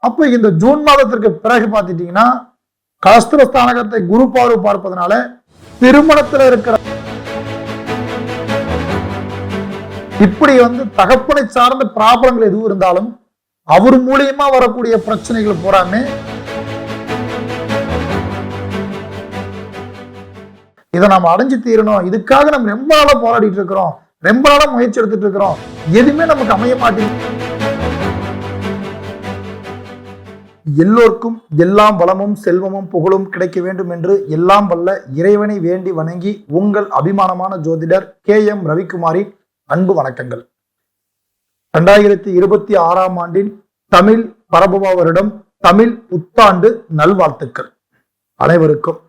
அப்ப இந்த ஜூன் மாதத்திற்கு பிறகு பார்த்துட்டீங்கன்னா கலஸ்திரஸ்தானகத்தை குரு பார்வை பார்ப்பதனால திருமணத்தில் இருக்கிற இப்படி தகப்பனை சார்ந்த ப்ராப்ளங்கள் எதுவும் இருந்தாலும் அவர் மூலியமா வரக்கூடிய பிரச்சனைகள் பூராமே இதை நம்ம அடைஞ்சு தீரணும். இதுக்காக நம்ம ரொம்ப நாளா போராடிட்டு இருக்கிறோம், ரொம்ப நாளா முயற்சி எடுத்துட்டு இருக்கிறோம், எதுவுமே நமக்கு அமைய மாட்டேங்குது. எல்லோருக்கும் எல்லாம் வளமும் செல்வமும் புகழும் கிடைக்க வேண்டும் என்று எல்லாம் வல்ல இறைவனை வேண்டி வணங்கி உங்கள் அபிமானமான ஜோதிடர் KM ரவிக்குமாரின் அன்பு வணக்கங்கள். 2026ஆம் ஆண்டின் தமிழ் பரபவ வருடம் தமிழ் புத்தாண்டு நல்வாழ்த்துக்கள் அனைவருக்கும்.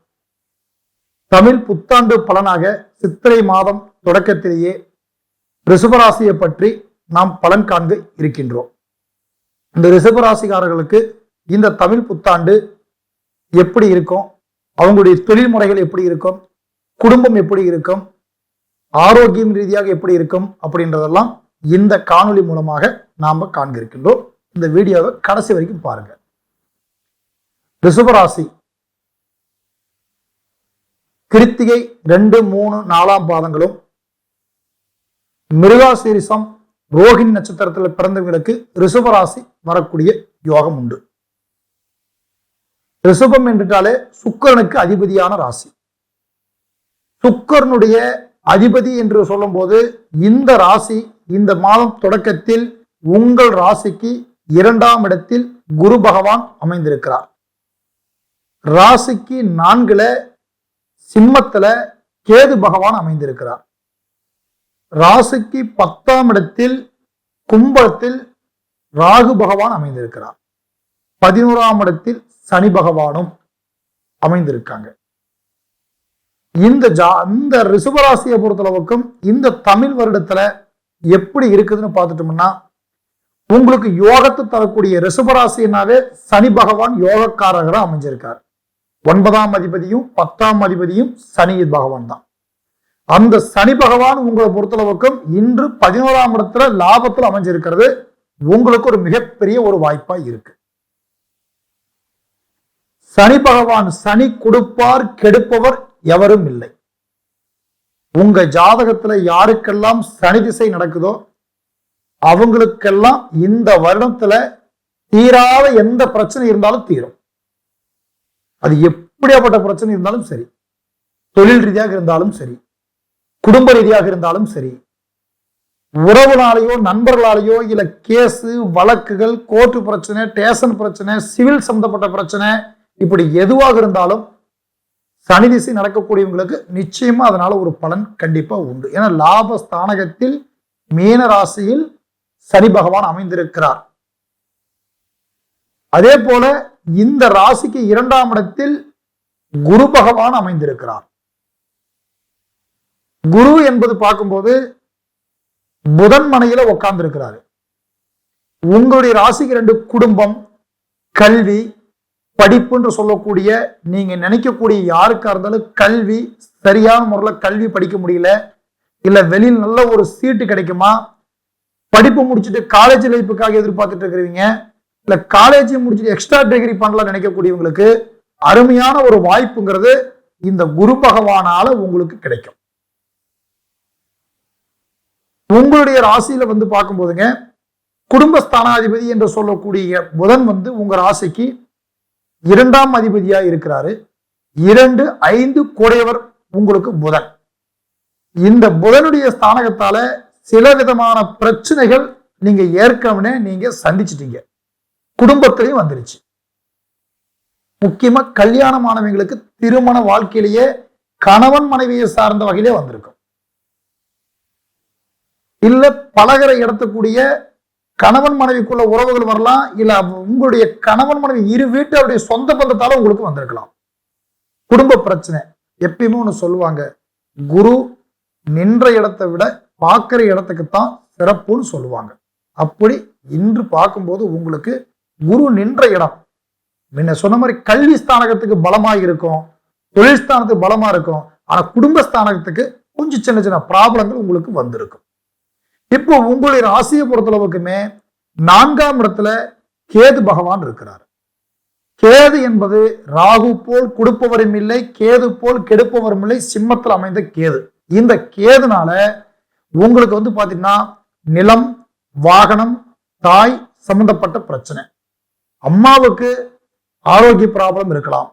தமிழ் புத்தாண்டு பலனாக சித்திரை மாதம் தொடக்கத்திலேயே ரிஷபராசியை பற்றி நாம் பலன் காண்க இருக்கின்றோம். இந்த ரிஷபராசிக்காரர்களுக்கு இந்த தமிழ் புத்தாண்டு எப்படி இருக்கும், அவங்களுடைய தொழில் முறைகள் எப்படி இருக்கும், குடும்பம் எப்படி இருக்கும், ஆரோக்கியம் ரீதியாக எப்படி இருக்கும் அப்படின்றதெல்லாம் இந்த காணொளி மூலமாக நாம காண்க இருக்கின்றோம். இந்த வீடியோவை கடைசி வரைக்கும் பாருங்க. ரிஷபராசி கிருத்திகை 2, 3, 4ஆம் பாதங்களும், மிருகாசீரிசம் ரோஹிணி நட்சத்திரத்தில் பிறந்தவங்களுக்கு ரிஷபராசி வரக்கூடிய யோகம் உண்டு. ரிஷபம் என்றாலே சுக்கிரனுக்கு அதிபதியான ராசி. சுக்கிரனுடைய அதிபதி என்று சொல்லும் போது இந்த ராசி இந்த மாதம் தொடக்கத்தில் உங்கள் ராசிக்கு 2ஆம் இடத்தில் குரு பகவான் அமைந்திருக்கிறார். ராசிக்கு 4ல சிம்மத்துல கேது பகவான் அமைந்திருக்கிறார். ராசிக்கு 10ஆம் இடத்தில் கும்பத்தில் ராகு பகவான் அமைந்திருக்கிறார். 11ஆம் இடத்தில் சனி பகவானும் அமைந்திருக்காங்க. இந்த ரிஷபராசியை பொறுத்தளவுக்கும் இந்த தமிழ் வருடத்துல எப்படி இருக்குதுன்னு பார்த்துட்டோம்னா, உங்களுக்கு யோகத்தை தரக்கூடிய ரிஷபராசினாவே சனி பகவான் யோகக்காரகராக அமைஞ்சிருக்கார். 9ஆம் அதிபதியும் 10ஆம் அதிபதியும் சனி பகவான் தான். அந்த சனி பகவான் உங்களை பொறுத்தளவுக்கும் இன்று 11ஆம் இடத்துல லாபத்தில் அமைஞ்சிருக்கிறது உங்களுக்கு ஒரு மிகப்பெரிய ஒரு வாய்ப்பா இருக்கு. சனி பகவான் சனி கொடுப்பார் கெடுப்பவர் எவரும் இல்லை. உங்க ஜாதகத்துல யாருக்கெல்லாம் சனி திசை நடக்குதோ அவங்களுக்கெல்லாம் இந்த வருடத்துல தீராத எந்த பிரச்சனை இருந்தாலும் தீரும். அது எப்படியாப்பட்ட பிரச்சனை இருந்தாலும் சரி, தொழில் ரீதியாக இருந்தாலும் சரி, குடும்ப ரீதியாக இருந்தாலும் சரி, உறவுனாலேயோ நண்பர்களாலேயோ இல்ல கேசு வழக்குகள், கோர்ட்டு பிரச்சனை, ஸ்டேஷன் பிரச்சனை, சிவில் சம்பந்தப்பட்ட பிரச்சனை, இப்படி எதுவாக இருந்தாலும் சனி திசை நடக்கக்கூடியவங்களுக்கு நிச்சயமா அதனால ஒரு பலன் கண்டிப்பா உண்டு. ஏன்னா லாபஸ்தானகத்தில் மீன ராசியில் சனி பகவான் அமைந்திருக்கிறார். அதே போல இந்த ராசிக்கு 2ஆம் இடத்தில் குரு பகவான் அமைந்திருக்கிறார். குரு என்பது பார்க்கும்போது புதன் மனையில உட்கார்ந்து இருக்கிறாரு. உங்களுடைய ராசிக்கு 2 குடும்பம், கல்வி, படிப்புன்னு சொல்லக்கூடிய நீங்க நினைக்கக்கூடிய யாருக்கா இருந்தாலும் கல்வி சரியான முறையில் கல்வி படிக்க முடியல, இல்ல வெளியில் நல்ல ஒரு சீட்டு கிடைக்குமா, படிப்பு முடிச்சுட்டு காலேஜ் லைஃபுக்காக எதிர்பார்த்துட்டு இருக்கிறீங்க, இல்ல காலேஜ் முடிச்சுட்டு எக்ஸ்ட்ரா டிகிரி பண்ணலாம் நினைக்கக்கூடியவங்களுக்கு அருமையான ஒரு வாய்ப்புங்கிறது இந்த குரு பகவானால உங்களுக்கு கிடைக்கும். உங்களுடைய ராசியில பார்க்கும்போதுங்க குடும்பஸ்தானாதிபதி என்று சொல்லக்கூடிய புதன் உங்க ராசிக்கு 2ஆம் அதிபதியா இருக்கிறாரு. 2, 5 கூடையவர் உங்களுக்கு புதன். இந்த புதனுடைய ஸ்தானகத்தால சில விதமான பிரச்சனைகள் நீங்க ஏற்கனவே நீங்க சந்திச்சிட்டீங்க, குடும்பத்திலையும் வந்துருச்சு. முக்கியமா கல்யாணமானவங்களுக்கு திருமண வாழ்க்கையிலேயே கணவன் மனைவியை சார்ந்த வகையிலே வந்திருக்கும். இல்ல பலகரை இடத்தக்கூடிய கணவன் மனைவிக்குள்ள உறவுகள் வரலாம், இல்ல உங்களுடைய கணவன் மனைவி இரு வீட்டாருடைய சொந்த பந்தத்தால உங்களுக்கு வந்திருக்கலாம். குடும்ப பிரச்சனை எப்பயுமே ஒண்ணு சொல்லுவாங்க, குரு நின்ற இடத்தை விட பார்க்கிற இடத்துக்குத்தான் சிறப்புன்னு சொல்லுவாங்க. அப்படி இன்று பார்க்கும்போது உங்களுக்கு குரு நின்ற இடம் முன்ன சொன்ன மாதிரி கல்வி ஸ்தானகத்துக்கு பலமா இருக்கும், தொழில் ஸ்தானத்துக்கு பலமா இருக்கும். ஆனா குடும்பஸ்தானத்துக்கு கொஞ்சம் சின்ன சின்ன ப்ராப்ளங்கள் உங்களுக்கு வந்திருக்கும். இப்போ உங்களுடைய ராசியை பொறுத்தளவுக்குமே 4ஆம் இடத்துல கேது பகவான் இருக்கிறார். கேது என்பது ராகு போல் கொடுப்பவரும் இல்லை, கேது போல் கெடுப்பவரும் இல்லை, சிம்மத்தில் அமைந்த கேது. இந்த கேதுனால உங்களுக்கு வந்து பாத்தீங்கன்னா நிலம், வாகனம், தாய் சம்பந்தப்பட்ட பிரச்சனை, அம்மாவுக்கு ஆரோக்கிய ப்ராப்ளம் இருக்கலாம்,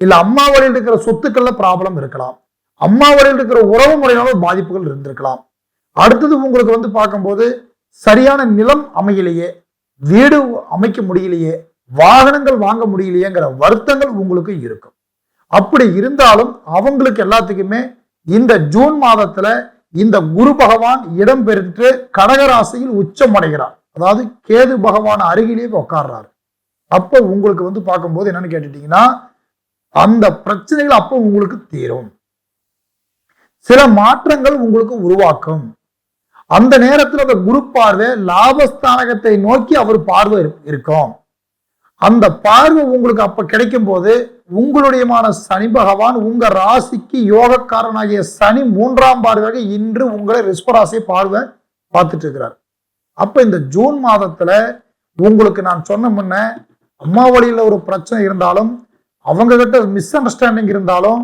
இல்ல அம்மா வழியில் இருக்கிற சொத்துக்கள்ல ப்ராப்ளம் இருக்கலாம், அம்மா வழியில் இருக்கிற உறவு முறையினால பாதிப்புகள் இருந்திருக்கலாம். அடுத்தது உங்களுக்கு வந்து பார்க்கும்போது சரியான நிலம் அமையலையே, வீடு அமைக்க முடியலையே, வாகனங்கள் வாங்க முடியலையேங்கிற வருத்தங்கள் உங்களுக்கு இருக்கும். அப்படி இருந்தாலும் அவங்களுக்கு எல்லாத்துக்குமே இந்த ஜூன் மாதத்துல இந்த குரு பகவான் இடம் பெற்று கடகராசியில் உச்சம் அடைகிறார். அதாவது கேது பகவான் அருகிலேயே உட்கார்றாரு. அப்ப உங்களுக்கு வந்து பார்க்கும்போது என்னன்னு கேட்டுட்டீங்கன்னா அந்த பிரச்சனைகள் அப்ப உங்களுக்கு தீரும், சில மாற்றங்கள் உங்களுக்கு உருவாக்கும். அந்த நேரத்தில் அந்த குரு பார்வை லாபஸ்தானகத்தை நோக்கி அவர் பார்வை இருக்கும். அந்த பார்வை உங்களுக்கு அப்ப கிடைக்கும் போது உங்களுடையமான சனி பகவான் உங்க ராசிக்கு யோகக்காரனாகிய சனி 3ஆம் பார்வையாக இன்று உங்களை ரிஷபராசியை பார்வை பார்த்துட்டு இருக்கிறார். அப்ப இந்த ஜூன் மாதத்துல உங்களுக்கு நான் சொன்ன முன்ன அம்மா வழியில ஒரு பிரச்சனை இருந்தாலும், அவங்க கிட்ட மிஸ் அண்டர்ஸ்டாண்டிங் இருந்தாலும்,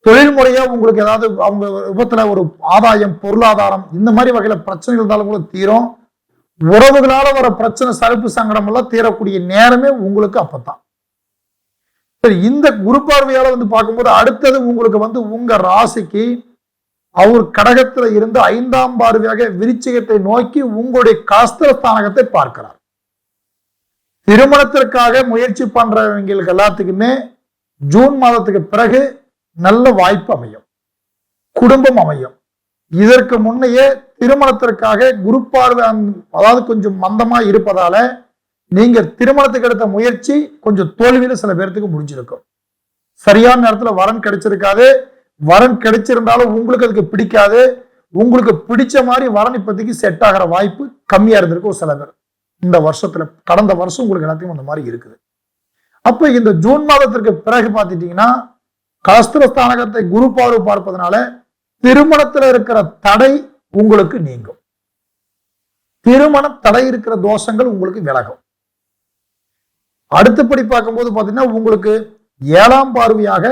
தொழில் முறையா உங்களுக்கு ஏதாவது அவங்க விபத்துல ஒரு ஆதாயம், பொருளாதாரம் இந்த மாதிரி வகையில பிரச்சனை இருந்தாலும் கூட தீரும். உறவுகளால வர பிரச்சனை, சலுப்பு சங்கடம் எல்லாம் தீரக்கூடிய நேரமே உங்களுக்கு அப்பதான். சரி, இந்த குரு பார்வையால வந்து பார்க்கும்போது அடுத்தது உங்களுக்கு வந்து உங்க ராசிக்கு அவர் கடகத்துல இருந்து 5ஆம் பார்வையாக விருச்சிகத்தை நோக்கி உங்களுடைய கஸ்திரஸ்தானகத்தை பார்க்கிறார். திருமணத்திற்காக முயற்சி பண்றவங்களுக்கு எல்லாத்துக்குமே ஜூன் மாதத்துக்கு பிறகு நல்ல வாய்ப்பு அமையும், குடும்பம் அமையும். இதற்கு முன்னையே திருமணத்திற்காக குரு பார்வை அதாவது கொஞ்சம் மந்தமா இருப்பதால நீங்க திருமணத்துக்கு எடுத்த முயற்சி கொஞ்சம் தோல்வியில சில பேர்த்துக்கு முடிஞ்சிருக்கும். சரியான நேரத்துல வரன் கிடைச்சிருக்காது, வரன் கிடைச்சிருந்தாலும் உங்களுக்கு அதுக்கு பிடிக்காது, உங்களுக்கு பிடிச்ச மாதிரி வரன் இப்போதைக்கு செட் ஆகிற வாய்ப்பு கம்மியா இருந்திருக்கும் சில பேர் இந்த வருஷத்துல. கடந்த வருஷம் உங்களுக்கு எல்லாத்தையும் அந்த மாதிரி இருக்குது. அப்ப இந்த ஜூன் மாதத்திற்கு பிறகு பார்த்துட்டீங்கன்னா கஸ்திரஸ்தானகத்தை குரு பார்வை பார்ப்பதனால திருமணத்துல இருக்கிற தடை உங்களுக்கு நீங்கும், திருமண தடை இருக்கிற தோஷங்கள் உங்களுக்கு விலகும். அடுத்தபடி பார்க்கும்போது பாத்தீங்கன்னா உங்களுக்கு 7ஆம் பார்வையாக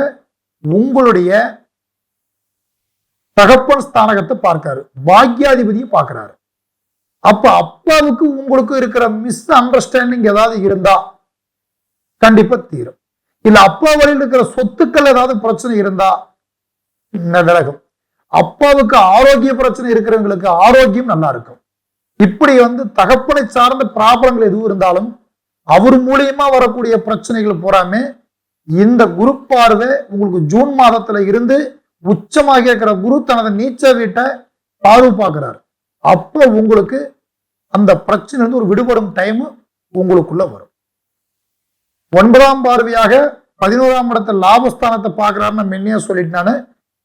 உங்களுடைய தகப்பன் ஸ்தானகத்தை பார்க்கிறாரு, பாக்யாதிபதியை பார்க்கிறாரு. அப்ப அப்பாவுக்கு உங்களுக்கு இருக்கிற மிஸ் அண்டர்ஸ்டாண்டிங் ஏதாவது இருந்தா கண்டிப்பா தீரும். இல்ல அப்பா வழியில் இருக்கிற சொத்துக்கள் ஏதாவது பிரச்சனை இருந்தா விலகும். அப்பாவுக்கு ஆரோக்கிய பிரச்சனை இருக்கிறவங்களுக்கு ஆரோக்கியம் நல்லா இருக்கும். இப்படி வந்து தகப்பனை சார்ந்த ப்ராப்ளங்கள் எதுவும் இருந்தாலும் அவர் மூலியமா வரக்கூடிய பிரச்சனைகள் பூராமே இந்த குரு பார்வை உங்களுக்கு ஜூன் மாதத்துல இருந்து உச்சமாக இருக்கிற குரு தனது நீச்ச வீட்டை பார்வை பார்க்கிறார். அப்போ உங்களுக்கு அந்த பிரச்சனை வந்து ஒரு விடுபடும் டைம் உங்களுக்குள்ள வரும். 9ஆம் பார்வையாக 11ஆம் இடத்துல லாபஸ்தானத்தை பார்க்கிறாருன்னு மென்னியா சொல்லிட்டானு.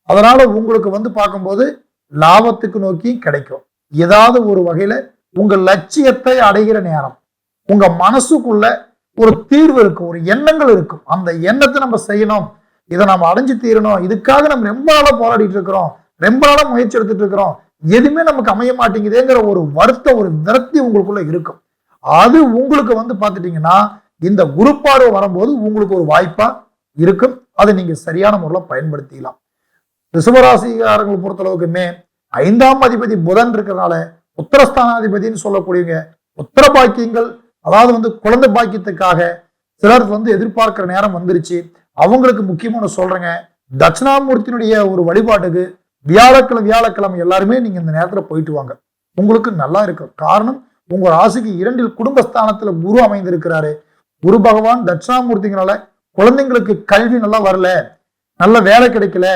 அதனால உங்களுக்கு வந்து பார்க்கும்போது லாபத்துக்கு நோக்கி கிடைக்கும். ஏதாவது ஒரு வகையில உங்க லட்சியத்தை அடைகிற நேரம், உங்க மனசுக்குள்ள ஒரு தீர்வு இருக்கும், ஒரு எண்ணங்கள் இருக்கும். அந்த எண்ணத்தை நம்ம செய்யணும், இதை நம்ம அடைஞ்சு தீரணும், இதுக்காக நம்ம ரொம்ப நாளா போராடிட்டு இருக்கிறோம், ரொம்ப நாளா முயற்சி எடுத்துட்டு இருக்கிறோம், எதுவுமே நமக்கு அமைய மாட்டேங்குதுங்கிற ஒரு வருத்தம், ஒரு விரக்தி உங்களுக்குள்ள இருக்கும். அது உங்களுக்கு வந்து பார்த்துட்டீங்கன்னா இந்த குரு பார்வை வரும்போது உங்களுக்கு ஒரு வாய்ப்பா இருக்கும். அதை நீங்க சரியான முறையில் பயன்படுத்திக்கலாம். ரிஷபராசிகாரங்களை பொறுத்தளவுக்குமே 5ஆம் அதிபதி புதன் இருக்கிறதுனால உத்தரஸ்தானாதிபதினு சொல்லக்கூடியவங்க உத்தர பாக்கியங்கள், அதாவது வந்து குழந்தை பாக்கியத்துக்காக சிலர் வந்து எதிர்பார்க்கிற நேரம் வந்துருச்சு. அவங்களுக்கு முக்கியமான சொல்றேங்க, தட்சிணாமூர்த்தியினுடைய ஒரு வழிபாட்டுக்கு வியாழக்கிழமை எல்லாருமே நீங்க இந்த நேரத்துல போயிட்டு வாங்க, உங்களுக்கு நல்லா இருக்கும். காரணம், உங்க ராசிக்கு 2 குடும்பஸ்தானத்துல குரு அமைந்திருக்கிறாரு. குரு பகவான் தட்சிணாமூர்த்திங்களால குழந்தைங்களுக்கு கல்வி நல்லா வரல, நல்ல வேலை கிடைக்கல,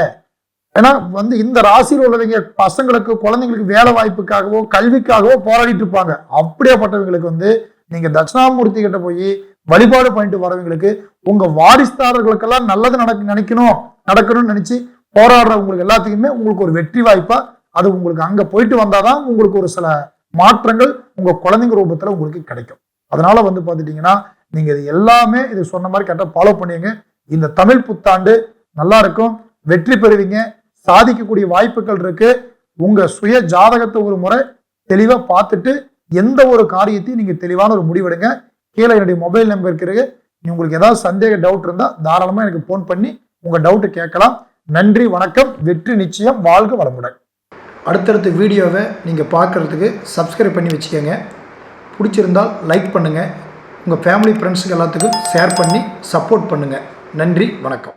ஏன்னா வந்து இந்த ராசியில் உள்ளவங்க பசங்களுக்கு குழந்தைங்களுக்கு வேலை வாய்ப்புக்காகவோ கல்விக்காகவோ போராடிட்டு இருப்பாங்க. அப்படியேப்பட்டவங்களுக்கு வந்து நீங்க தட்சிணாமூர்த்தி கிட்ட போய் வழிபாடு பண்ணிட்டு வரவங்களுக்கு, உங்க வாரிசுதாரர்களுக்கெல்லாம் நல்லது நடக்கணும்னு நினைச்சு போராடுறவங்களுக்கு எல்லாத்துக்குமே உங்களுக்கு ஒரு வெற்றி வாய்ப்பா அது உங்களுக்கு அங்க போயிட்டு வந்தாதான் உங்களுக்கு ஒரு சில மாற்றங்கள் உங்க குழந்தைங்க ரூபத்துல உங்களுக்கு கிடைக்கும். அதனால வந்து பாத்துட்டீங்கன்னா நீங்க இது எல்லாமே இது சொன்ன மாதிரி கரெக்டா ஃபாலோ பண்ணுவீங்க. இந்த தமிழ் புத்தாண்டு நல்லா இருக்கும், வெற்றி பெறுவீங்க, சாதிக்கக்கூடிய வாய்ப்புகள் இருக்கு. உங்க சுய ஜாதகத்தை ஒரு முறை தெளிவா பார்த்துட்டு எந்த ஒரு காரியத்தையும் நீங்க தெளிவான ஒரு முடிவெடுங்க. கீழே என்னுடைய மொபைல் நம்பர் இருக்கிறது. உங்களுக்கு ஏதாவது சந்தேக டவுட் இருந்தால் தாராளமாக எனக்கு ஃபோன் பண்ணி உங்கள் டவுட்டு கேட்கலாம். நன்றி, வணக்கம், வெற்றி நிச்சயம், வாழ்க வளமுடன். அடுத்தடுத்த வீடியோவை நீங்கள் பார்க்குறதுக்கு சப்ஸ்கிரைப் பண்ணி வச்சுக்கோங்க. பிடிச்சிருந்தால் லைக் பண்ணுங்கள். உங்கள் ஃபேமிலி ஃப்ரெண்ட்ஸுக்கு எல்லாத்துக்கும் ஷேர் பண்ணி சப்போர்ட் பண்ணுங்கள். நன்றி, வணக்கம்.